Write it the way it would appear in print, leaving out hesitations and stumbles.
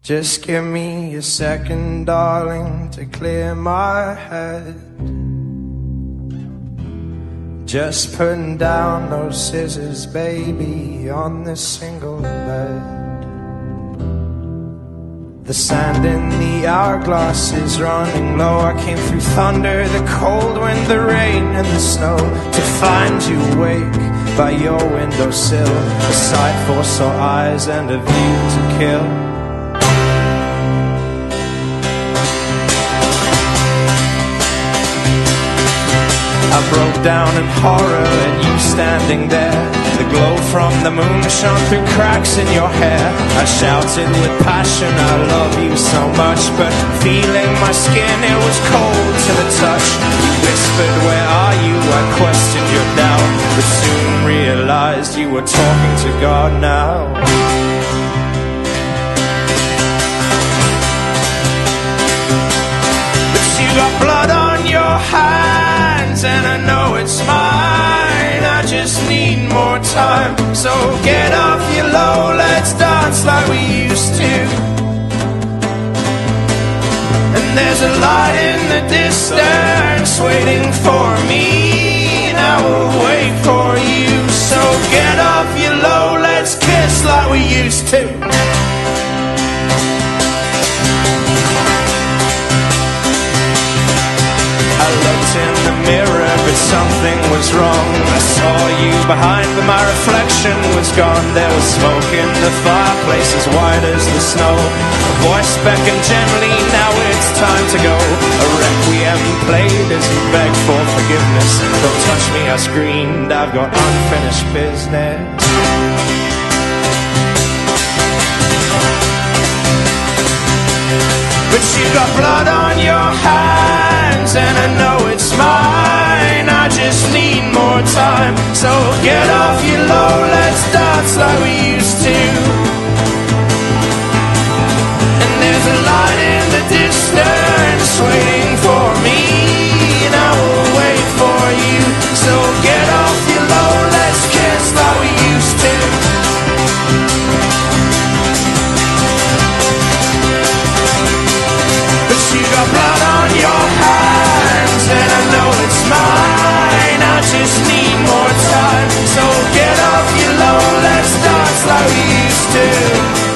Just give me a second, darling, to clear my head. Just putting down those scissors, baby, on this single bed. The sand in the hourglass is running low. I came through thunder, the cold wind, the rain and the snow, to find you awake by your windowsill, a sight for sore eyes and a view to kill. I broke down in horror and you standing there. The glow from the moon shone through cracks in your hair. I shouted with passion, I love you so much, but feeling my skin, it was cold to the touch. You whispered, where are you? I questioned your doubt, but soon realized you were talking to God now. But you got blood on your hands, and I know it's mine. I just need more time, so get off your low, let's dance like we used to. And there's a light in the distance waiting for me, and I will wait for you. So get off your low, let's kiss like we used to. I looked in the mirror, but something was wrong. I saw you behind, but my reflection was gone. There was smoke in the fireplace as white as the snow. A voice beckoned gently, now it's time to go. A requiem played as you begged for forgiveness. Don't touch me, I screamed, I've got unfinished business. But you got blood on your hands, and I know it's mine. I just need more time, so get off your low, let's dance like we used to. And there's a light in the distance waiting for me, and I will wait for you. So get off your low, let's kiss like we used to. You got blood on your hands, and I know it's mine. I just need more time, so get off your low, let's dance like we used to.